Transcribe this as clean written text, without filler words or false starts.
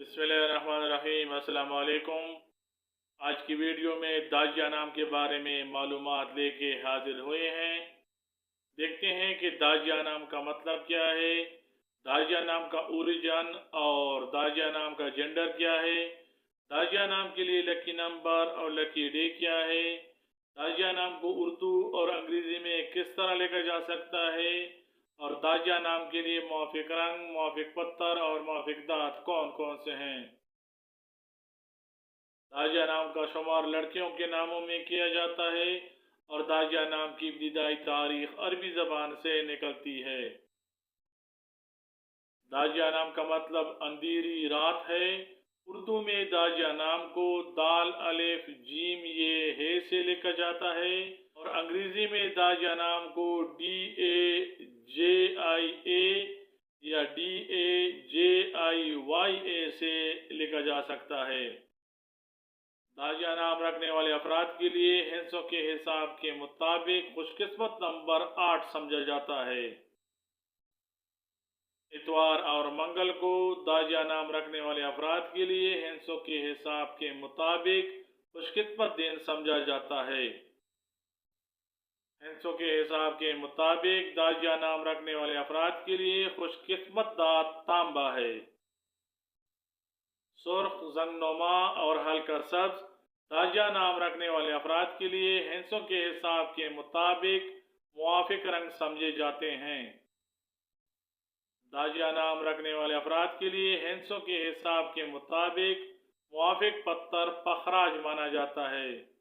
बिस्मिल्लाहिर्रहमानिर्रहीम। अस्सलाम वालेकुम। आज की वीडियो में दाजिया नाम के बारे में मालूमात लेके हाजिर हुए हैं। देखते हैं कि दाजिया नाम का मतलब क्या है, दाजिया नाम का ओरिजिन और दाजिया नाम का जेंडर क्या है, दाजिया नाम के लिए लकी नंबर और लकी डे क्या है, दाजिया नाम को उर्दू और अंग्रेज़ी में किस तरह लिखा जा सकता है और दाजिया नाम के लिए मौफिक रंग, मौफिक पत्थर और मौफिक दांत कौन कौन से हैं। दाजिया नाम का शुमार लड़कियों के नामों में किया जाता है और दाजिया नाम की इब्तिदाई तारीख अरबी ज़बान से निकलती है। दाजिया नाम का मतलब अंधेरी रात है। उर्दू में दाजिया नाम को दाल अलिफ जीम ये हे से लिखा जाता है और अंग्रेज़ी में दाजिया नाम को DAJIA या DAJIYA से लिखा जा सकता है। दाजिया नाम रखने वाले अफराद के लिए हिस्सों के हिसाब के मुताबिक खुशकिस्मत नंबर 8 समझा जाता है। इतवार और मंगल को दाजिया नाम रखने वाले अफराद के लिए हिस्सों के हिसाब के मुताबिक खुशकिस्मत दिन समझा जाता है। हिस्सों के हिसाब के मुताबिक दाजिया नाम रखने वाले अफराद के लिए खुशकिस्मत दांत तांबा है। सुर्ख, जंगनुमा और हल्का सब्ज दाजिया नाम रखने वाले अफराद के लिए हिस्सों के हिसाब के मुताबिक मुआफिक रंग समझे जाते हैं। दाजिया नाम रखने वाले अफराद के लिए हिस्सों के हिसाब के मुताबिक मुआफिक पत्थर पखराज माना जाता है।